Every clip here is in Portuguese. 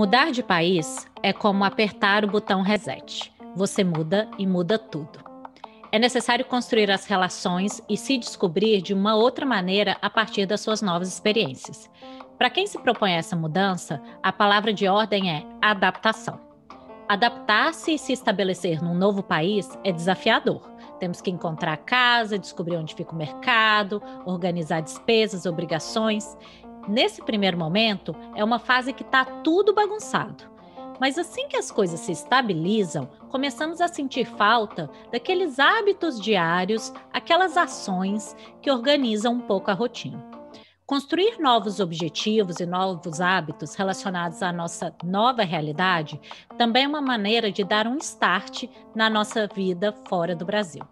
Mudar de país é como apertar o botão reset. Você muda e muda tudo. É necessário construir as relações e se descobrir de uma outra maneira a partir das suas novas experiências. Para quem se propõe a essa mudança, a palavra de ordem é adaptação. Adaptar-se e se estabelecer num novo país é desafiador. Temos que encontrar casa, descobrir onde fica o mercado, organizar despesas, obrigações. Nesse primeiro momento, é uma fase que está tudo bagunçado. Mas assim que as coisas se estabilizam, começamos a sentir falta daqueles hábitos diários, aquelas ações que organizam um pouco a rotina. Construir novos objetivos e novos hábitos relacionados à nossa nova realidade também é uma maneira de dar um start na nossa vida fora do Brasil.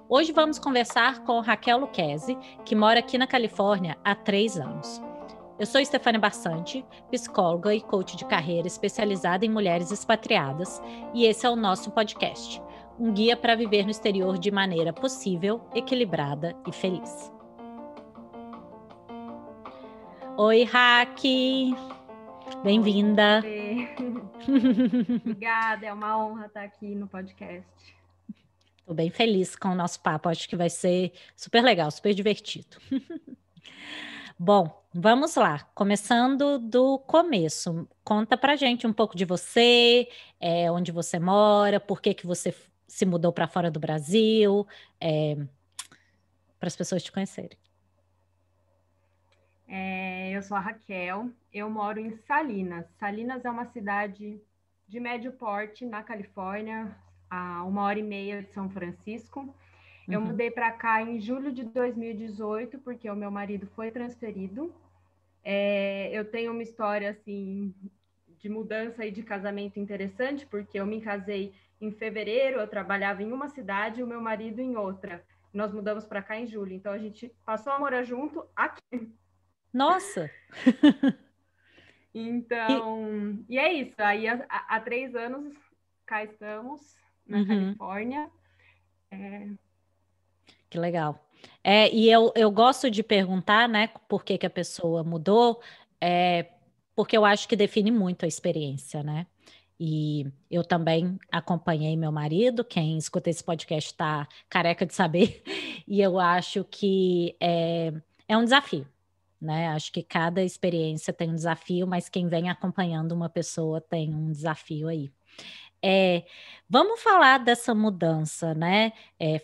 Hoje vamos conversar com Raquel Lucchesi, que mora aqui na Califórnia há 3 anos. Eu sou Stefania Barsante, psicóloga e coach de carreira especializada em mulheres expatriadas, e esse é o nosso podcast, um guia para viver no exterior de maneira possível, equilibrada e feliz. Oi, Raque! Bem-vinda! Obrigada, é uma honra estar aqui no podcast. Estou bem feliz com o nosso papo, acho que vai ser super legal, super divertido. Bom, vamos lá, começando do começo. Conta pra gente um pouco de você, onde você mora, por que você se mudou para fora do Brasil, para as pessoas te conhecerem. Eu sou a Raquel, eu moro em Salinas. Salinas é uma cidade de médio porte na Califórnia, a 1h30 de São Francisco. Eu mudei para cá em julho de 2018, porque o meu marido foi transferido. Eu tenho uma história assim de mudança e de casamento interessante, porque eu me casei em fevereiro, eu trabalhava em uma cidade e o meu marido em outra. Nós mudamos para cá em julho, então a gente passou a morar junto aqui. Nossa! Então, e é isso. Aí há 3 anos cá estamos na Califórnia. Que legal. E eu gosto de perguntar, né, por que a pessoa mudou, porque eu acho que define muito a experiência, né? E eu também acompanhei meu marido, quem escuta esse podcast está careca de saber, e eu acho que é um desafio, né? Acho que cada experiência tem um desafio, mas quem vem acompanhando uma pessoa tem um desafio aí. Vamos falar dessa mudança, né?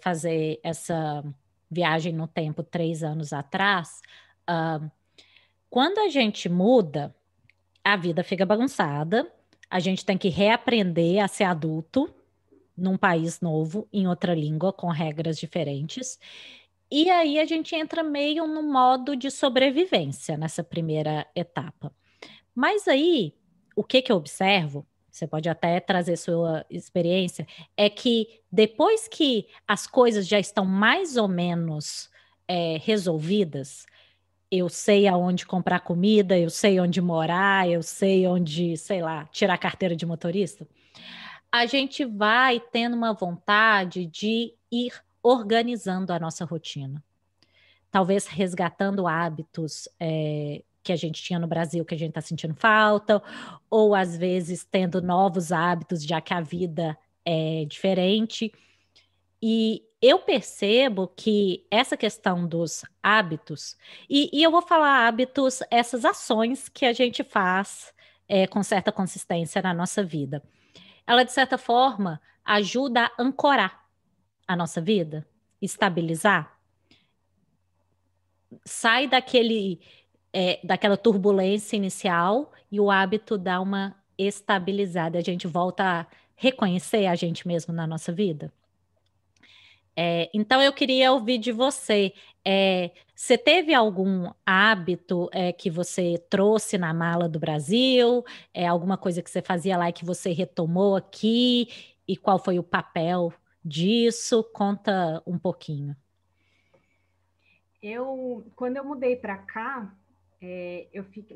Fazer essa viagem no tempo 3 anos atrás. Quando a gente muda, a vida fica bagunçada, a gente tem que reaprender a ser adulto num país novo, em outra língua, com regras diferentes. E aí a gente entra meio no modo de sobrevivência nessa primeira etapa. Mas aí, o que eu observo, você pode até trazer sua experiência, é que depois que as coisas já estão mais ou menos resolvidas, eu sei aonde comprar comida, eu sei onde morar, eu sei onde, sei lá, tirar a carteira de motorista, a gente vai tendo uma vontade de ir organizando a nossa rotina. Talvez resgatando hábitos que a gente tinha no Brasil, que a gente está sentindo falta, ou às vezes tendo novos hábitos, já que a vida é diferente. E eu percebo que essa questão dos hábitos, e eu vou falar hábitos, essas ações que a gente faz com certa consistência na nossa vida, ela, de certa forma, ajuda a ancorar a nossa vida, estabilizar, sai daquela turbulência inicial e o hábito dá uma estabilizada, a gente volta a reconhecer a gente mesmo na nossa vida. Então eu queria ouvir de você, você teve algum hábito que você trouxe na mala do Brasil, alguma coisa que você fazia lá e que você retomou aqui, e qual foi o papel disso? Conta um pouquinho. Quando eu mudei para cá,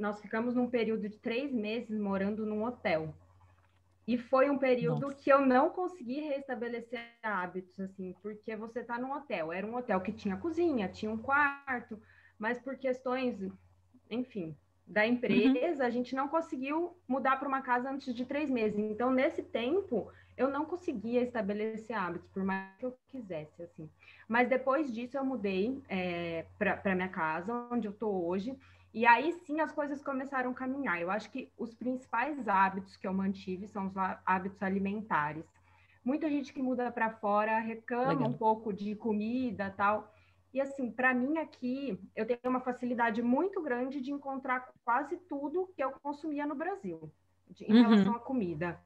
nós ficamos num período de 3 meses morando num hotel. E foi um período que eu não consegui restabelecer hábitos, assim, porque você está num hotel. Era um hotel que tinha cozinha, tinha um quarto, mas por questões, enfim, da empresa, a gente não conseguiu mudar para uma casa antes de 3 meses. Então, nesse tempo, eu não conseguia estabelecer hábitos, por mais que eu quisesse, assim. Mas depois disso, eu mudei para minha casa, onde eu estou hoje. E aí sim as coisas começaram a caminhar. Eu acho que os principais hábitos que eu mantive são os hábitos alimentares. Muita gente que muda para fora reclama um pouco de comida tal. E assim, para mim aqui, eu tenho uma facilidade muito grande de encontrar quase tudo que eu consumia no Brasil, em relação à comida.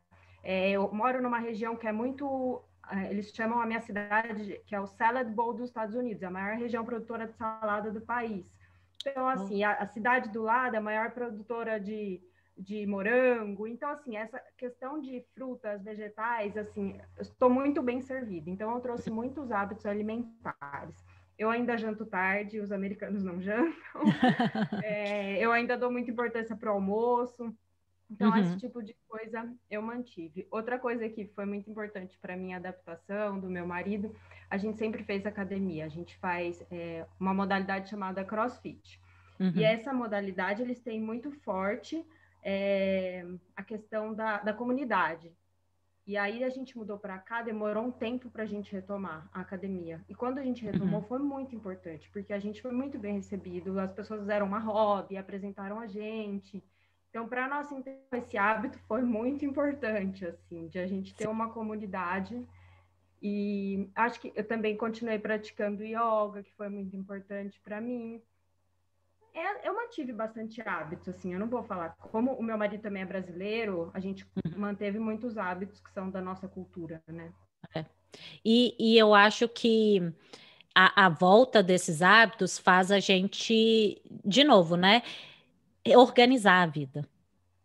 Eu moro numa região que é muito... Eles chamam a minha cidade, que é o Salad Bowl dos Estados Unidos, a maior região produtora de salada do país. Então, assim, a cidade do lado é a maior produtora de morango. Então, assim, essa questão de frutas, vegetais, assim, eu estou muito bem servida. Então, eu trouxe muitos hábitos alimentares. Eu ainda janto tarde, os americanos não jantam. Eu ainda dou muita importância para o almoço. Então, esse tipo de coisa eu mantive. Outra coisa que foi muito importante para a minha adaptação, do meu marido, a gente sempre fez academia. A gente faz uma modalidade chamada CrossFit. E essa modalidade, eles têm muito forte a questão da comunidade. E aí a gente mudou para cá, demorou um tempo para a gente retomar a academia. E quando a gente retomou, foi muito importante, porque a gente foi muito bem recebido, as pessoas fizeram uma hobby, apresentaram a gente. Então, para nós, então, esse hábito foi muito importante, assim, de a gente ter uma comunidade. E acho que eu também continuei praticando yoga, que foi muito importante para mim. Eu mantive bastante hábitos, assim, eu não vou falar. Como o meu marido também é brasileiro, a gente manteve muitos hábitos que são da nossa cultura, né? E eu acho que a volta desses hábitos faz a gente, de novo, né, organizar a vida.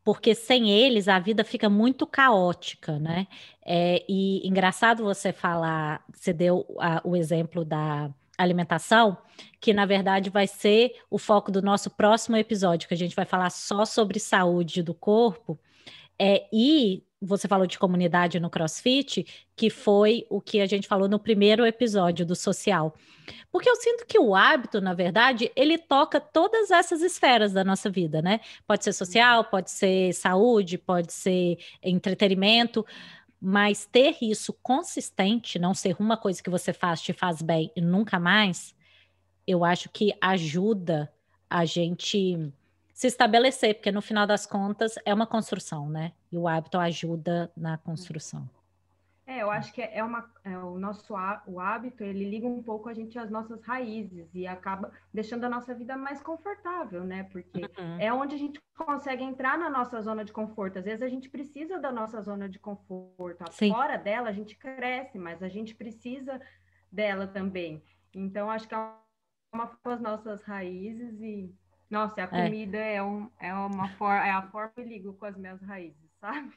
Porque sem eles a vida fica muito caótica, né? E engraçado você falar, você deu o exemplo da alimentação, que na verdade vai ser o foco do nosso próximo episódio, que a gente vai falar só sobre saúde do corpo. E você falou de comunidade no CrossFit, que foi o que a gente falou no primeiro episódio do social. Porque eu sinto que o hábito, na verdade, ele toca todas essas esferas da nossa vida, né? Pode ser social, pode ser saúde, pode ser entretenimento, mas ter isso consistente, não ser uma coisa que você faz, te faz bem e nunca mais, eu acho que ajuda a gente se estabelecer, porque no final das contas é uma construção, né? E o hábito ajuda na construção. Eu acho que o nosso o hábito, ele liga um pouco a gente às nossas raízes e acaba deixando a nossa vida mais confortável, né? Porque é onde a gente consegue entrar na nossa zona de conforto. Às vezes a gente precisa da nossa zona de conforto. Fora dela a gente cresce, mas a gente precisa dela também. Então, acho que é uma das nossas raízes e, nossa, a comida é a forma que eu ligo com as minhas raízes, sabe?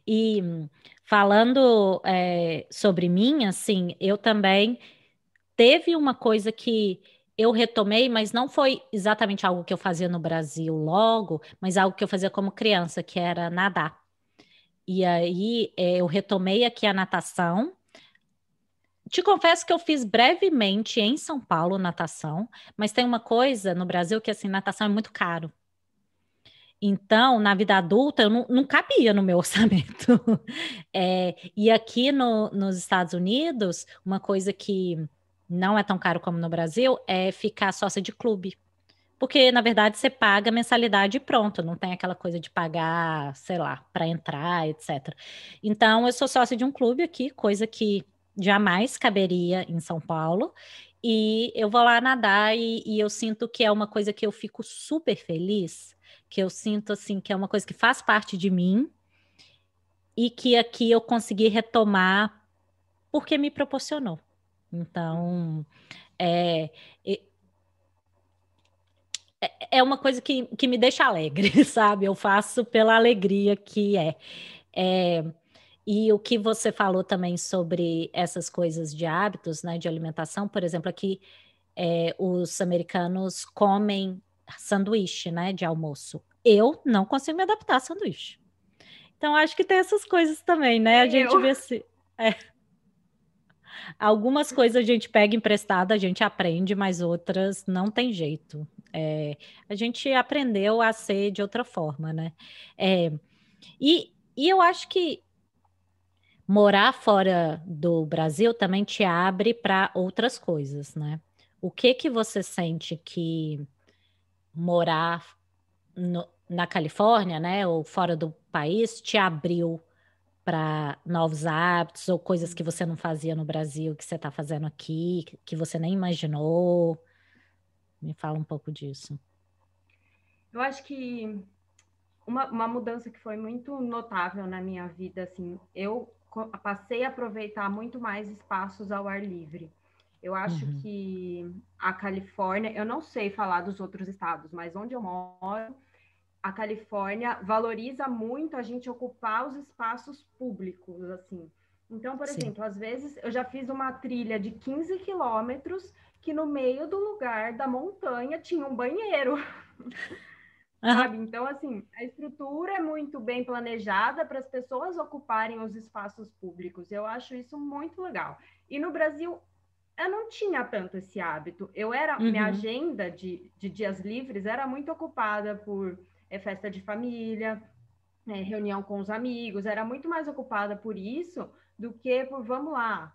E falando sobre mim, assim, eu também teve uma coisa que eu retomei, mas não foi exatamente algo que eu fazia no Brasil logo, mas algo que eu fazia como criança, que era nadar. E aí eu retomei aqui a natação. Te confesso que eu fiz brevemente em São Paulo natação, mas tem uma coisa no Brasil que assim, natação é muito caro. Então, na vida adulta, eu não cabia no meu orçamento. E aqui nos Estados Unidos, uma coisa que não é tão caro como no Brasil é ficar sócia de clube. Porque, na verdade, você paga mensalidade e pronto, não tem aquela coisa de pagar, sei lá, para entrar, etc. Então, eu sou sócia de um clube aqui, coisa que jamais caberia em São Paulo. E eu vou lá nadar e eu sinto que é uma coisa que eu fico super feliz, que eu sinto assim que é uma coisa que faz parte de mim e que aqui eu consegui retomar porque me proporcionou. Então, é uma coisa que me deixa alegre, sabe? Eu faço pela alegria que é. E o que você falou também sobre essas coisas de hábitos, né, de alimentação, por exemplo, aqui os americanos comem sanduíche, né, de almoço. Eu não consigo me adaptar a sanduíche. Então, acho que tem essas coisas também, né? A gente vê se... Algumas coisas a gente pega emprestada, a gente aprende, mas outras não tem jeito. A gente aprendeu a ser de outra forma, né? É, e eu acho que morar fora do Brasil também te abre para outras coisas, né? O que que você sente que morar na Califórnia, né, ou fora do país, te abriu para novos hábitos ou coisas que você não fazia no Brasil, que você está fazendo aqui, que você nem imaginou? Me fala um pouco disso. Eu acho que uma mudança que foi muito notável na minha vida, assim, eu passei a aproveitar muito mais espaços ao ar livre. Eu acho Uhum, que a Califórnia, eu não sei falar dos outros estados, mas onde eu moro, a Califórnia valoriza muito a gente ocupar os espaços públicos, assim. Então, por sim. exemplo, às vezes eu já fiz uma trilha de 15 quilômetros que no meio do lugar da montanha tinha um banheiro. Aham, Sabe? Então, assim, a estrutura é muito bem planejada para as pessoas ocuparem os espaços públicos. Eu acho isso muito legal. E no Brasil, eu não tinha tanto esse hábito. Minha uhum, agenda de dias livres era muito ocupada por festa de família, reunião com os amigos, era muito mais ocupada por isso do que por vamos lá,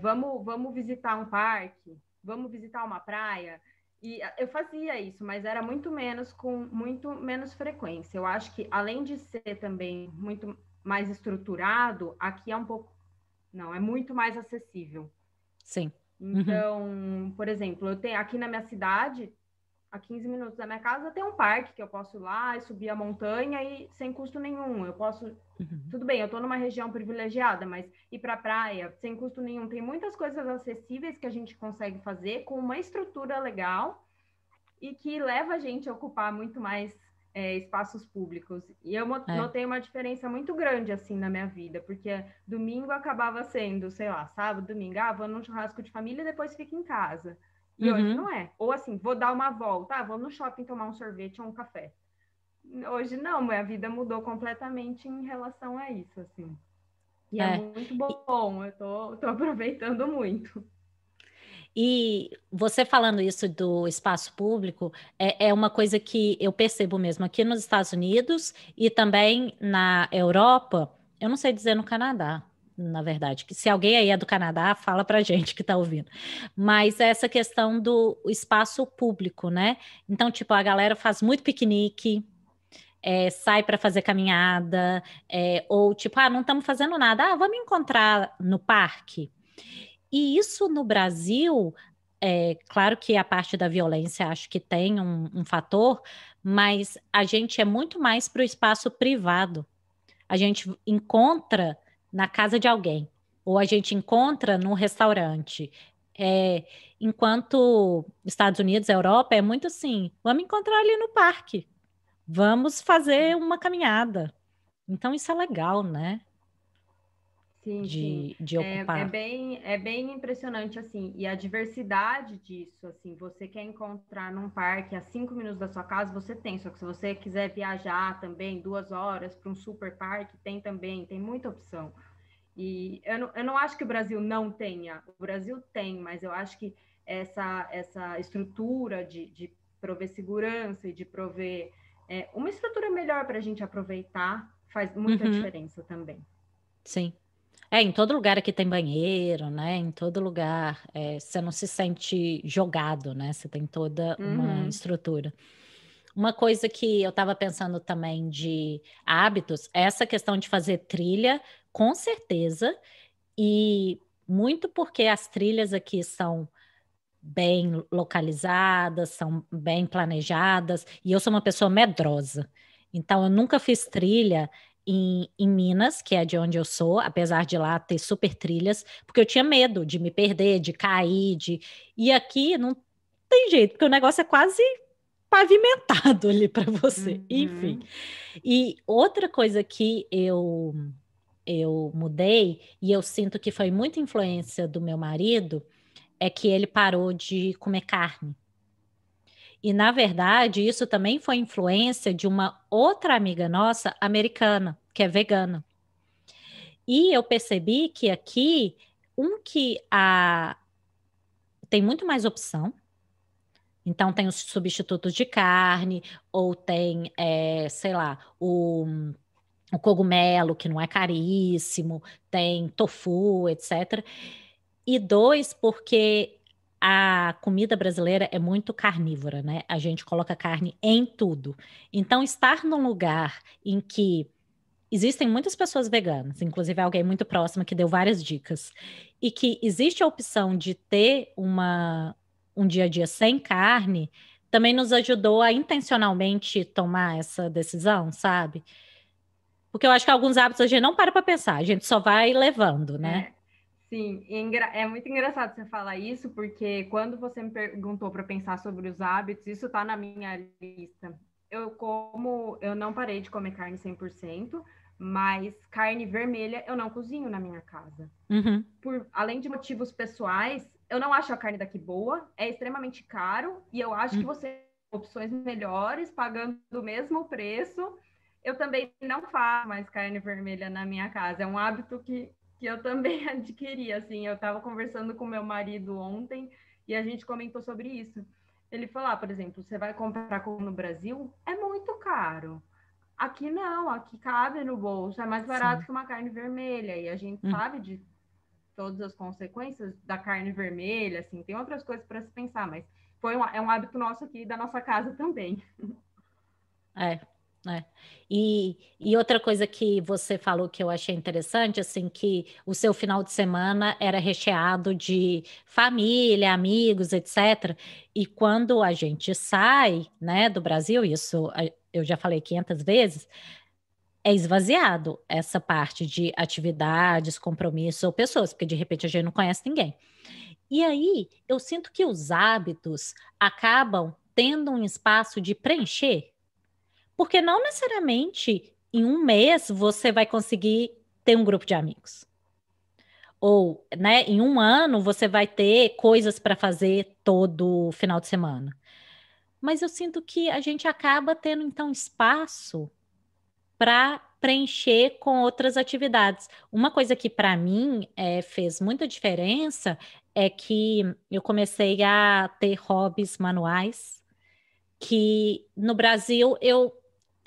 vamos visitar um parque, vamos visitar uma praia. E eu fazia isso, mas era muito menos, com muito menos frequência. Eu acho que, além de ser também muito mais estruturado, aqui é um pouco. Não, é muito mais acessível. sim. Uhum, Então, por exemplo, eu tenho aqui na minha cidade, a 15 minutos da minha casa, tem um parque que eu posso ir lá e subir a montanha e sem custo nenhum. Eu posso. uhum. Tudo bem, eu estou numa região privilegiada, mas ir para a praia sem custo nenhum. Tem muitas coisas acessíveis que a gente consegue fazer com uma estrutura legal e que leva a gente a ocupar muito mais espaços públicos. E eu É. notei uma diferença muito grande assim na minha vida, porque domingo acabava sendo, sei lá, sábado, domingo, vou num churrasco de família e depois fico em casa. E hoje Uhum. não é. Ou assim, vou dar uma volta, vou no shopping tomar um sorvete ou um café. Hoje não, minha vida mudou completamente em relação a isso, assim. E é É. muito bom, eu tô aproveitando muito. E você falando isso do espaço público, é uma coisa que eu percebo mesmo aqui nos Estados Unidos e também na Europa, eu não sei dizer no Canadá, na verdade, que se alguém aí é do Canadá, fala pra gente que tá ouvindo. Mas é essa questão do espaço público, né? Então, tipo, a galera faz muito piquenique, sai para fazer caminhada, ou tipo, não estamos fazendo nada, vamos encontrar no parque. E isso no Brasil, claro que a parte da violência acho que tem um fator, mas a gente é muito mais para o espaço privado. A gente encontra na casa de alguém, ou a gente encontra num restaurante. É, enquanto Estados Unidos, Europa, é muito assim, vamos encontrar ali no parque, vamos fazer uma caminhada. Então isso é legal, né? Sim, sim. De ocupar. É bem impressionante, assim, e a diversidade disso, assim, você quer encontrar num parque a 5 minutos da sua casa, você tem, só que se você quiser viajar também 2 horas para um super parque, tem também, tem muita opção. E eu não acho que o Brasil não tenha, o Brasil tem, mas eu acho que essa estrutura de prover segurança e de prover uma estrutura melhor para a gente aproveitar faz muita Uhum, diferença também. sim. Em todo lugar aqui tem banheiro, né? Em todo lugar, você não se sente jogado, né? Você tem toda uma Uhum. estrutura. Uma coisa que eu estava pensando também de hábitos é essa questão de fazer trilha, com certeza, e muito porque as trilhas aqui são bem localizadas, são bem planejadas, e eu sou uma pessoa medrosa. Então, eu nunca fiz trilha em Minas, que é de onde eu sou, apesar de lá ter super trilhas, porque eu tinha medo de me perder, de cair, de... E aqui não tem jeito, porque o negócio é quase pavimentado ali para você. Enfim. Uhum. E outra coisa que eu mudei, e eu sinto que foi muita influência do meu marido, é que ele parou de comer carne. E, na verdade, isso também foi influência de uma outra amiga nossa, americana, que é vegana. E eu percebi que aqui, tem muito mais opção. Então, tem os substitutos de carne, ou tem, sei lá, o cogumelo, que não é caríssimo, tem tofu, etc. E dois, porque a comida brasileira é muito carnívora, né? A gente coloca carne em tudo. Então, estar num lugar em que existem muitas pessoas veganas, inclusive alguém muito próximo que deu várias dicas, e que existe a opção de ter um dia a dia sem carne, também nos ajudou a intencionalmente tomar essa decisão, sabe? Porque eu acho que alguns hábitos a gente não para pensar, a gente só vai levando, né? É, sim, é muito engraçado você falar isso, porque quando você me perguntou para pensar sobre os hábitos, isso está na minha lista. Eu não parei de comer carne 100%, mas carne vermelha eu não cozinho na minha casa. Uhum, Além de motivos pessoais, eu não acho a carne daqui boa, é extremamente caro, e eu acho que uhum. você tem opções melhores, pagando o mesmo preço. Eu também não faço mais carne vermelha na minha casa. É um hábito que eu também adquiri. Assim, eu estava conversando com meu marido ontem e a gente comentou sobre isso. Ele falou, por exemplo, você vai comprar como no Brasil, é muito caro. Aqui não, aqui cabe no bolso, é mais barato Sim. que uma carne vermelha. E a gente Uhum. sabe de todas as consequências da carne vermelha, assim, tem outras coisas para se pensar, mas é um hábito nosso aqui da nossa casa também. É, é. E outra coisa que você falou que eu achei interessante, assim, que o seu final de semana era recheado de família, amigos, etc. E quando a gente sai, né, do Brasil, eu já falei 500 vezes, é esvaziado essa parte de atividades, compromissos ou pessoas, porque de repente a gente não conhece ninguém. E aí, eu sinto que os hábitos acabam tendo um espaço de preencher, porque não necessariamente em um mês você vai conseguir ter um grupo de amigos. Ou, né, em um ano você vai ter coisas para fazer todo final de semana. Mas eu sinto que a gente acaba tendo, então, espaço para preencher com outras atividades. Uma coisa que para mim fez muita diferença é que eu comecei a ter hobbies manuais que no Brasil eu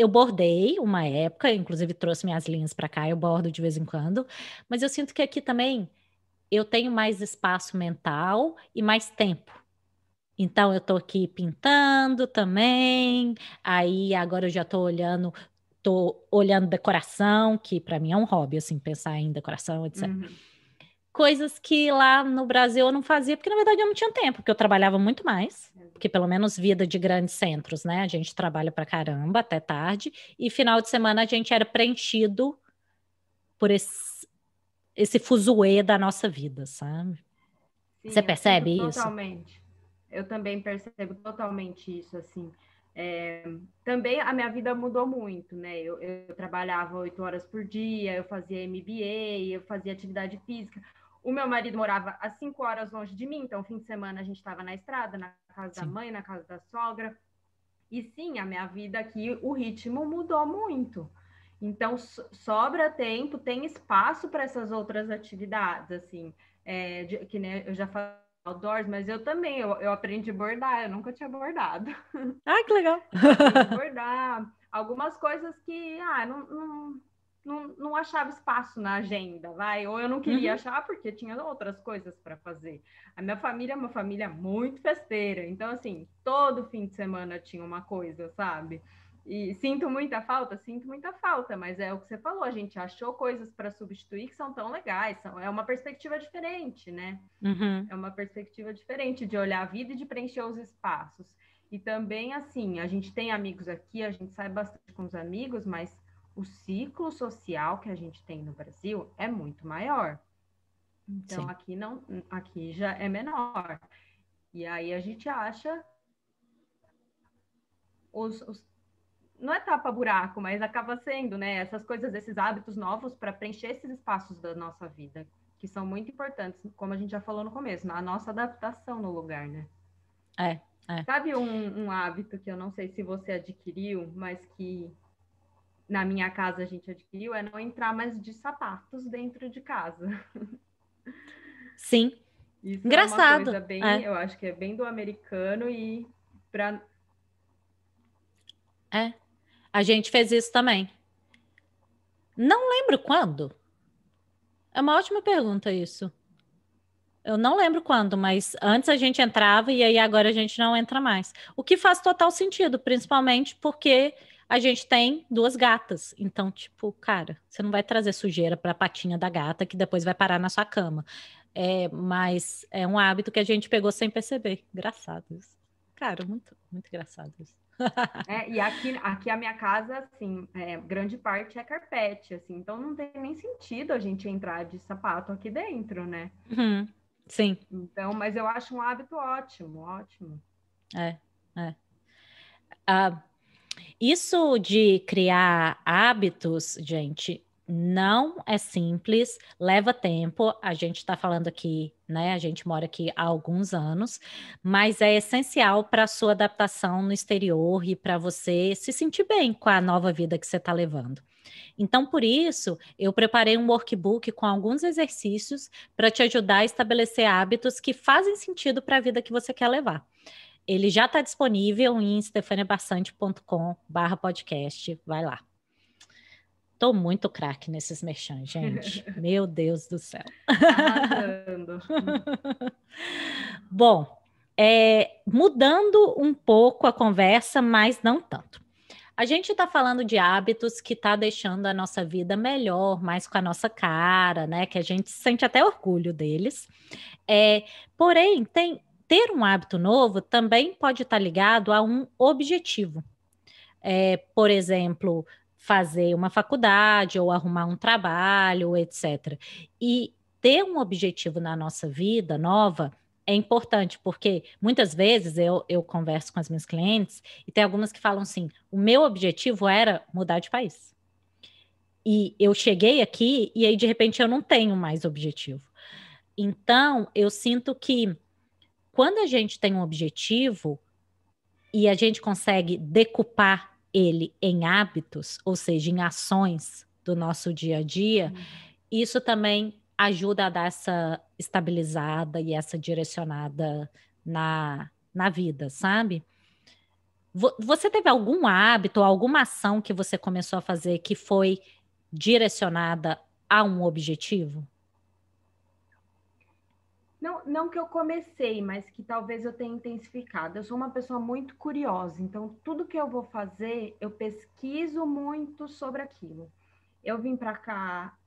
bordei uma época, inclusive trouxe minhas linhas para cá, eu bordo de vez em quando, mas eu sinto que aqui também eu tenho mais espaço mental e mais tempo. Então eu estou aqui pintando também, aí agora eu já tô olhando decoração, que para mim é um hobby, assim, pensar em decoração, etc. Uhum. Coisas que lá no Brasil eu não fazia, porque na verdade eu não tinha tempo, porque eu trabalhava muito mais, porque pelo menos vida de grandes centros, né? A gente trabalha pra caramba até tarde, e final de semana a gente era preenchido por esse fuzuê da nossa vida, sabe? Você Sim, eu sinto percebe isso? totalmente. Eu também percebo totalmente isso, assim. Também a minha vida mudou muito, né? Eu trabalhava 8 horas por dia, eu fazia MBA, eu fazia atividade física. O meu marido morava a 5 horas longe de mim, então fim de semana a gente estava na estrada, na casa da Sim. mãe, na casa da sogra. E sim, a minha vida aqui, o ritmo mudou muito. Então, sobra tempo, tem espaço para essas outras atividades, assim, que né, eu já falei outdoors, mas eu também, eu aprendi a bordar, eu nunca tinha bordado. Ah, que legal. Eu aprendi a bordar, algumas coisas que, não achava espaço na agenda, vai, ou eu não queria Uhum, achar porque tinha outras coisas para fazer. A minha família é uma família muito festeira, então, assim, todo fim de semana tinha uma coisa, sabe? E sinto muita falta, mas é o que você falou, a gente achou coisas para substituir que são tão legais, é uma perspectiva diferente, né? uhum. É uma perspectiva diferente de olhar a vida e de preencher os espaços. E também, assim, a gente tem amigos aqui, a gente sai bastante com os amigos, mas o ciclo social que a gente tem no Brasil é muito maior. Então, Sim. aqui não, aqui já é menor. E aí a gente acha os não é tapa-buraco, mas acaba sendo, né? Essas coisas, esses hábitos novos para preencher esses espaços da nossa vida, que são muito importantes, como a gente já falou no começo, na nossa adaptação no lugar, né? É, é. Sabe um hábito que eu não sei se você adquiriu, mas que na minha casa a gente adquiriu, é não entrar mais de sapatos dentro de casa. Sim. Isso é uma Engraçado. coisa bem, É. eu acho que é bem do americano e para... A gente fez isso também. Não lembro quando. É uma ótima pergunta isso. Eu não lembro quando, mas antes a gente entrava e aí agora a gente não entra mais. O que faz total sentido, principalmente porque a gente tem 2 gatas. Então, tipo, cara, você não vai trazer sujeira para a patinha da gata que depois vai parar na sua cama. Mas é um hábito que a gente pegou sem perceber. Engraçado isso. Cara, muito, muito engraçado isso. E aqui a minha casa, assim, grande parte é carpete, assim, então não tem nem sentido a gente entrar de sapato aqui dentro, né? Uhum, sim. Então, mas eu acho um hábito ótimo, ótimo. Isso de criar hábitos, gente, não é simples, leva tempo. A gente está falando aqui, né? A gente mora aqui há alguns anos, mas é essencial para a sua adaptação no exterior e para você se sentir bem com a nova vida que você está levando. Então, por isso, eu preparei um workbook com alguns exercícios para te ajudar a estabelecer hábitos que fazem sentido para a vida que você quer levar. Ele já está disponível em stefaniabassante.com/podcast. Vai lá. Tô muito craque nesses merchan, gente. Meu Deus do céu. Arrasando. Bom, mudando um pouco a conversa, mas não tanto. A gente está falando de hábitos que está deixando a nossa vida melhor, mais com a nossa cara, né? Que a gente sente até orgulho deles. Porém, ter um hábito novo também pode estar ligado a um objetivo. Por exemplo, fazer uma faculdade ou arrumar um trabalho, etc. E ter um objetivo na nossa vida nova é importante, porque muitas vezes eu converso com as minhas clientes e tem algumas que falam assim: o meu objetivo era mudar de país. E eu cheguei aqui e aí, de repente, eu não tenho mais objetivo. Então, eu sinto que quando a gente tem um objetivo e a gente consegue decupar ele em hábitos, ou seja, em ações do nosso dia a dia, isso também ajuda a dar essa estabilizada e essa direcionada na vida, sabe? Você teve algum hábito, alguma ação que você começou a fazer que foi direcionada a um objetivo? Não que eu comecei, mas que talvez eu tenha intensificado. Eu sou uma pessoa muito curiosa, então tudo que eu vou fazer, eu pesquiso muito sobre aquilo. Eu vim para cá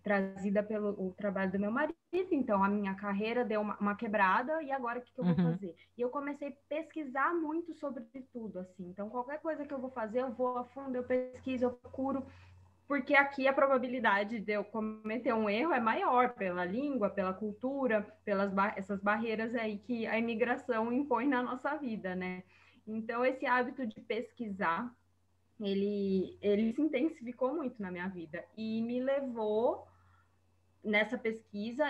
trazida pelo o trabalho do meu marido, então a minha carreira deu uma quebrada, e agora o que eu vou fazer? E eu comecei a pesquisar muito sobre tudo, assim. Então, qualquer coisa que eu vou fazer, eu vou a fundo, eu pesquiso, eu procuro, porque aqui a probabilidade de eu cometer um erro é maior pela língua, pela cultura, essas barreiras aí que a imigração impõe na nossa vida, né? Então, esse hábito de pesquisar, ele se intensificou muito na minha vida e me levou nessa pesquisa.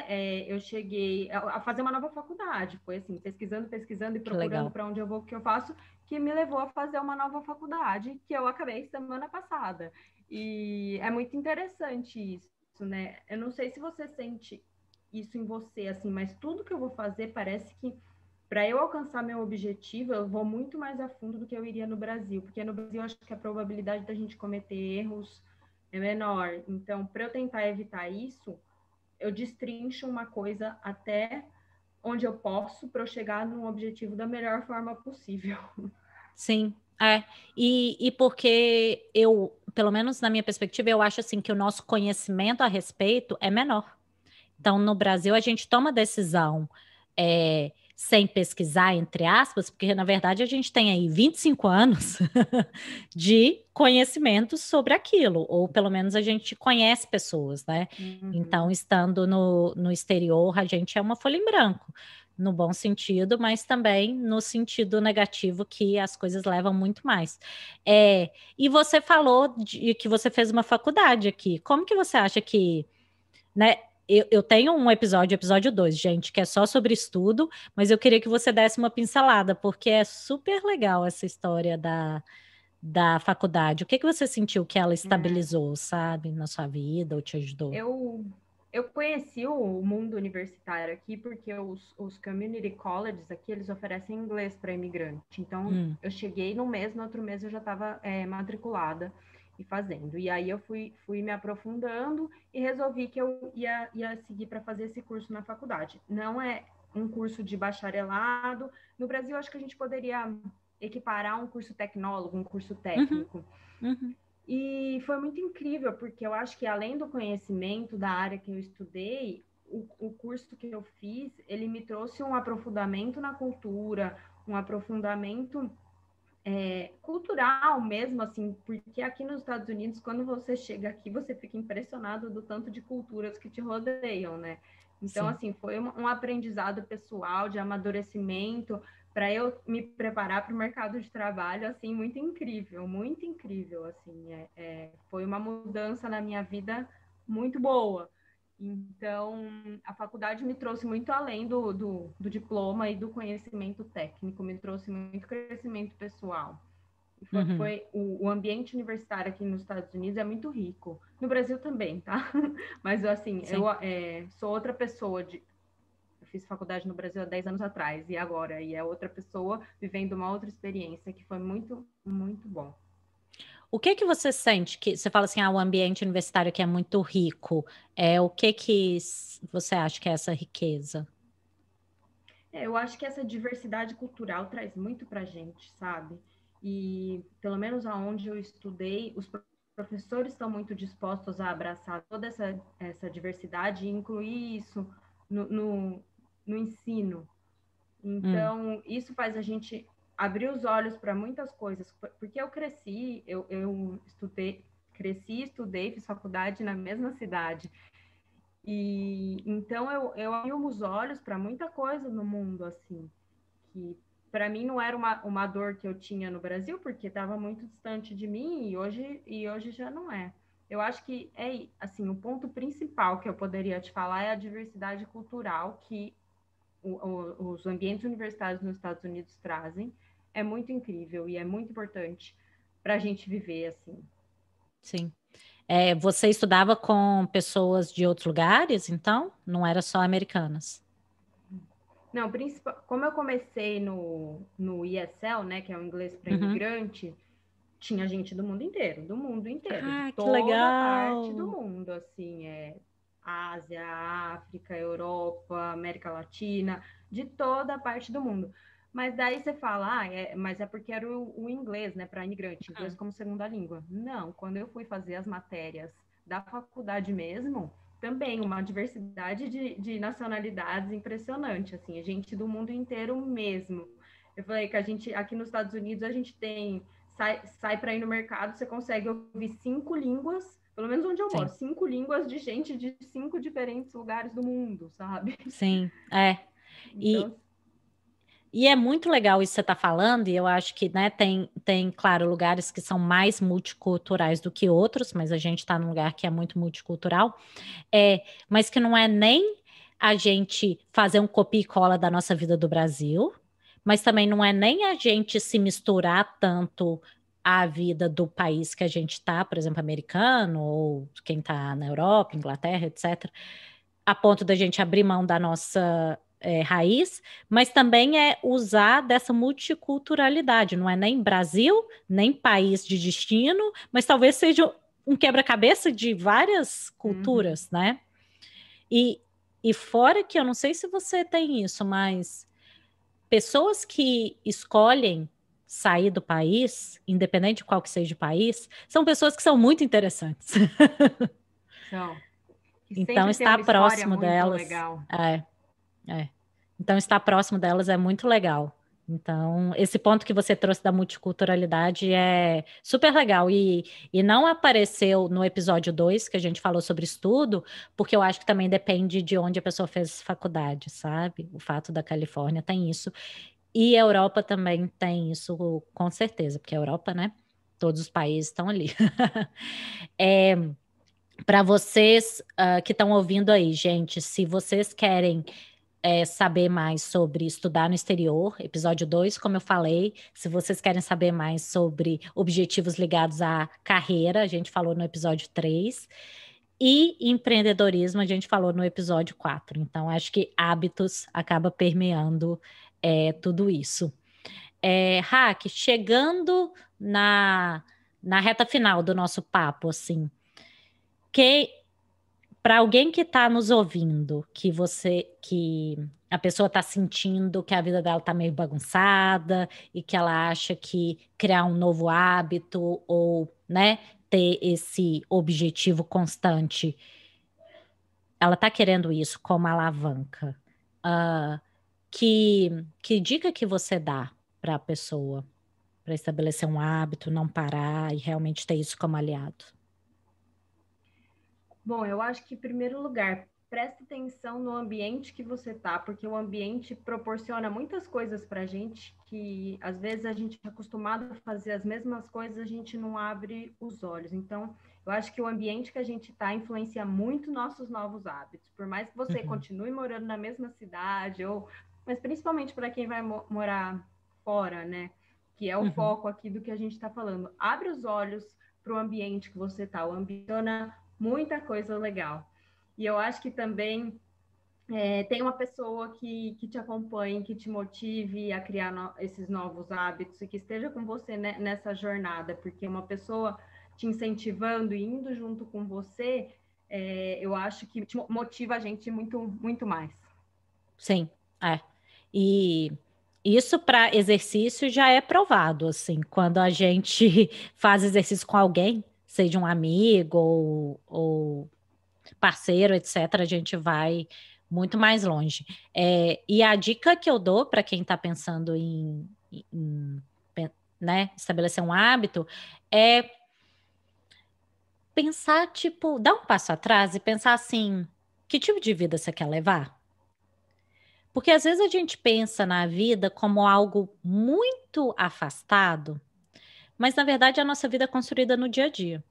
Eu cheguei a fazer uma nova faculdade. Foi assim, pesquisando e procurando para onde eu vou, o que eu faço, que me levou a fazer uma nova faculdade, que eu acabei semana passada. E é muito interessante isso, né? Eu não sei se você sente isso em você, assim, mas tudo que eu vou fazer parece que para eu alcançar meu objetivo, eu vou muito mais a fundo do que eu iria no Brasil, porque no Brasil eu acho que a probabilidade da gente cometer erros é menor. Então, para eu tentar evitar isso, eu destrincho uma coisa até onde eu posso para eu chegar no objetivo da melhor forma possível. Sim, E porque eu, pelo menos na minha perspectiva, eu acho assim que o nosso conhecimento a respeito é menor. Então, no Brasil, a gente toma decisão sem pesquisar, entre aspas, porque, na verdade, a gente tem aí 25 anos de conhecimento sobre aquilo, ou pelo menos a gente conhece pessoas, né? Então, estando no exterior, a gente é uma folha em branco, no bom sentido, mas também no sentido negativo, que as coisas levam muito mais. E você falou de que você fez uma faculdade aqui. Como que você acha que, né? Eu tenho um episódio 2, gente, que é só sobre estudo, mas eu queria que você desse uma pincelada, porque é super legal essa história da faculdade. O que você sentiu que ela estabilizou, sabe, na sua vida, ou te ajudou? Eu conheci o mundo universitário aqui porque os community colleges aqui, eles oferecem inglês para imigrante. Então, eu cheguei no outro mês eu já estava matriculada e fazendo. E aí eu fui me aprofundando e resolvi que eu ia seguir para fazer esse curso na faculdade. Não é um curso de bacharelado. No Brasil, acho que a gente poderia equiparar um curso tecnólogo, um curso técnico. E foi muito incrível, porque eu acho que além do conhecimento da área que eu estudei, o curso que eu fiz, ele me trouxe um aprofundamento na cultura, um aprofundamento cultural mesmo, assim, porque aqui nos Estados Unidos, quando você chega aqui, você fica impressionado do tanto de culturas que te rodeiam, né? Então, Sim. assim, foi um aprendizado pessoal, de amadurecimento, para eu me preparar para o mercado de trabalho, assim, muito incrível, assim, foi uma mudança na minha vida muito boa. Então, a faculdade me trouxe muito além do diploma e do conhecimento técnico, me trouxe muito crescimento pessoal. O ambiente universitário aqui nos Estados Unidos é muito rico. No Brasil também, tá? Mas, assim, Sim. eu sou outra pessoa. Eu fiz faculdade no Brasil há 10 anos atrás, e agora? E é outra pessoa vivendo uma outra experiência que foi muito, muito bom. O que que você sente que você fala assim, o ambiente universitário aqui é muito rico? O que você acha que é essa riqueza? Eu acho que essa diversidade cultural traz muito para a gente, sabe? E pelo menos aonde eu estudei, os professores estão muito dispostos a abraçar toda essa diversidade e incluir isso no ensino. Então, isso faz a gente abrir os olhos para muitas coisas, porque eu estudei, fiz faculdade na mesma cidade. E então eu abri os olhos para muita coisa no mundo, assim, que para mim não era uma dor que eu tinha no Brasil, porque estava muito distante de mim e hoje já não é. Eu acho que assim, o ponto principal que eu poderia te falar é a diversidade cultural que os ambientes universitários nos Estados Unidos trazem. É muito incrível e é muito importante para a gente viver assim. Sim. Você estudava com pessoas de outros lugares, então? Não era só americanas? Não, como eu comecei no ESL, né, que é o inglês para imigrante, tinha gente do mundo inteiro, de Ah, que toda parte do legal! mundo, assim, Ásia, África, Europa, América Latina, de toda a parte do mundo. Mas daí você fala, mas é porque era o inglês, né, para imigrante, inglês como segunda língua. Não, quando eu fui fazer as matérias da faculdade mesmo, também uma diversidade de nacionalidades impressionante, assim, gente do mundo inteiro mesmo. Eu falei que a gente, aqui nos Estados Unidos, a gente tem, sai para ir no mercado, você consegue ouvir 5 línguas, pelo menos onde eu moro, 5 línguas de gente de 5 diferentes lugares do mundo, sabe? Sim, Então, E é muito legal isso que você está falando, e eu acho que, né, tem, claro, lugares que são mais multiculturais do que outros, mas a gente está num lugar que é muito multicultural, mas que não é nem a gente fazer um copia e cola da nossa vida do Brasil, mas também não é nem a gente se misturar tanto à vida do país que a gente está, por exemplo, americano, ou quem está na Europa, Inglaterra, etc., a ponto da gente abrir mão da nossa raiz, mas também é usar dessa multiculturalidade, não é nem Brasil, nem país de destino, mas talvez seja um quebra-cabeça de várias culturas, né? E fora que eu não sei se você tem isso, mas pessoas que escolhem sair do país, independente de qual que seja o país, são pessoas que são muito interessantes. são. Que Então, sempre tem estar uma história próximo muito delas legal. Então, estar próximo delas é muito legal. Então, esse ponto que você trouxe da multiculturalidade é super legal. E não apareceu no episódio 2, que a gente falou sobre estudo, porque eu acho que também depende de onde a pessoa fez faculdade, sabe? O fato da Califórnia tem isso. E a Europa também tem isso, com certeza, porque a Europa, né? Todos os países estão ali. Para vocês que estão ouvindo aí, gente, se vocês querem saber mais sobre estudar no exterior, episódio 2, como eu falei, se vocês querem saber mais sobre objetivos ligados à carreira, a gente falou no episódio 3. e empreendedorismo, a gente falou no episódio 4. Então, acho que hábitos acaba permeando tudo isso. Raque, chegando na reta final do nosso papo, assim, para alguém que está nos ouvindo, que a pessoa está sentindo que a vida dela está meio bagunçada e que ela acha que criar um novo hábito ou, né, ter esse objetivo constante, ela está querendo isso como alavanca. Ah, que dica que você dá para a pessoa para estabelecer um hábito, não parar e realmente ter isso como aliado? Bom, eu acho que, em primeiro lugar, preste atenção no ambiente que você tá, porque o ambiente proporciona muitas coisas para a gente que, às vezes, a gente é acostumado a fazer as mesmas coisas, a gente não abre os olhos. Então, eu acho que o ambiente que a gente está influencia muito nossos novos hábitos. Por mais que você continue morando na mesma cidade, mas principalmente para quem vai morar fora, né? Que é o foco aqui do que a gente está falando. Abre os olhos para o ambiente que você está. O ambiente muita coisa legal. E eu acho que também tem uma pessoa que te acompanhe, que te motive a criar esses novos hábitos e que esteja com você nessa jornada, porque uma pessoa te incentivando e indo junto com você, eu acho que motiva a gente muito, muito mais. Sim, E isso para exercício já é provado, assim, quando a gente faz exercício com alguém, seja um amigo ou parceiro, etc., a gente vai muito mais longe. E a dica que eu dou para quem está pensando em, né, estabelecer um hábito é pensar, tipo, dar um passo atrás e pensar assim, que tipo de vida você quer levar? Porque às vezes a gente pensa na vida como algo muito afastado, mas na verdade a nossa vida é construída no dia a dia.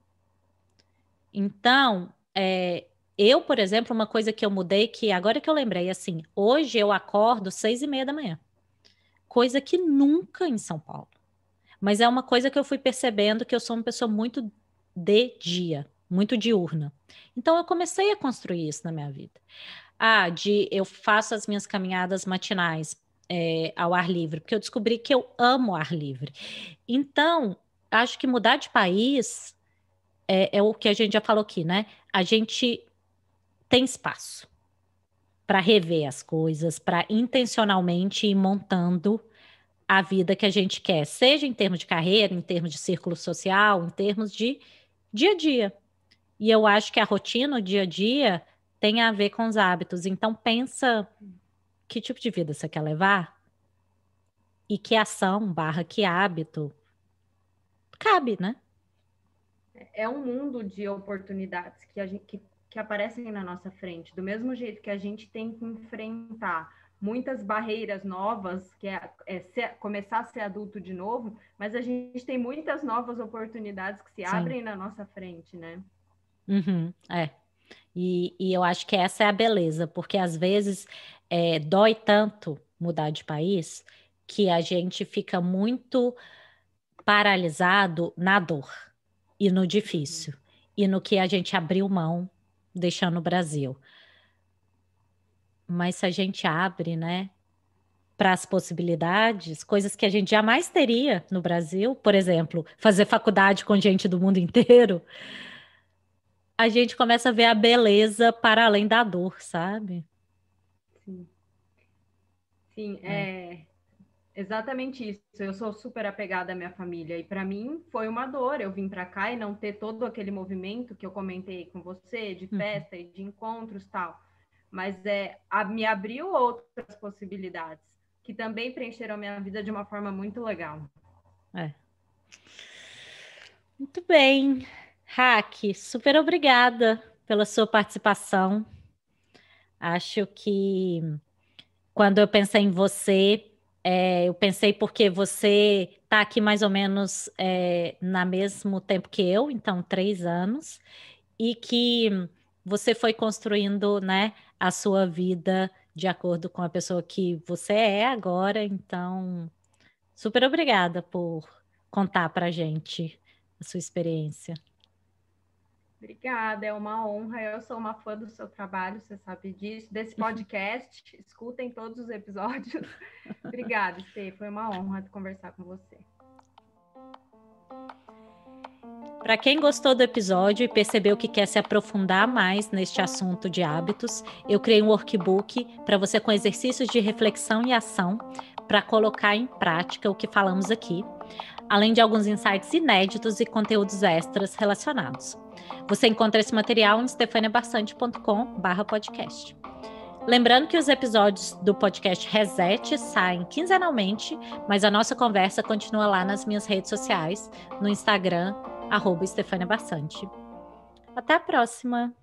Então, eu, por exemplo, uma coisa que eu mudei, que agora que eu lembrei, assim, hoje eu acordo 6:30 da manhã, coisa que nunca em São Paulo. Mas é uma coisa que eu fui percebendo que eu sou uma pessoa muito de dia, muito diurna. Então eu comecei a construir isso na minha vida. Eu faço as minhas caminhadas matinais ao ar livre, porque eu descobri que eu amo ar livre. Então, acho que mudar de país é o que a gente já falou aqui, né? A gente tem espaço para rever as coisas, para intencionalmente ir montando a vida que a gente quer, seja em termos de carreira, em termos de círculo social, em termos de dia a dia. E eu acho que a rotina, o dia a dia, tem a ver com os hábitos. Então, pensa que tipo de vida você quer levar e que ação barra que hábito cabe, né? É um mundo de oportunidades que aparecem na nossa frente. Do mesmo jeito que a gente tem que enfrentar muitas barreiras novas, que começar a ser adulto de novo, mas a gente tem muitas novas oportunidades que se Sim. abrem na nossa frente, né? E eu acho que essa é a beleza, porque às vezes dói tanto mudar de país que a gente fica muito paralisado na dor e no difícil e no que a gente abriu mão deixando o Brasil. Mas se a gente abre, né, para as possibilidades, coisas que a gente jamais teria no Brasil, por exemplo, fazer faculdade com gente do mundo inteiro, a gente começa a ver a beleza para além da dor, sabe? Sim, sim, é exatamente isso. Eu sou super apegada à minha família e para mim foi uma dor eu vim para cá e não ter todo aquele movimento que eu comentei com você de festa e de encontros tal. Mas me abriu outras possibilidades que também preencheram a minha vida de uma forma muito legal. Muito bem. Raque, super obrigada pela sua participação. Acho que quando eu pensei em você, eu pensei porque você está aqui mais ou menos no mesmo tempo que eu, então 3 anos, e que você foi construindo, né, a sua vida de acordo com a pessoa que você é agora. Então, super obrigada por contar para gente a sua experiência. Obrigada, é uma honra. Eu sou uma fã do seu trabalho, você sabe disso, desse podcast. Escutem todos os episódios. Obrigada, Stê. Foi uma honra conversar com você. Para quem gostou do episódio e percebeu que quer se aprofundar mais neste assunto de hábitos, eu criei um workbook para você com exercícios de reflexão e ação para colocar em prática o que falamos aqui, além de alguns insights inéditos e conteúdos extras relacionados. Você encontra esse material em stefaniabassante.com/podcast. Lembrando que os episódios do podcast Reset saem quinzenalmente, mas a nossa conversa continua lá nas minhas redes sociais, no Instagram, @StefaniaBassante. Até a próxima!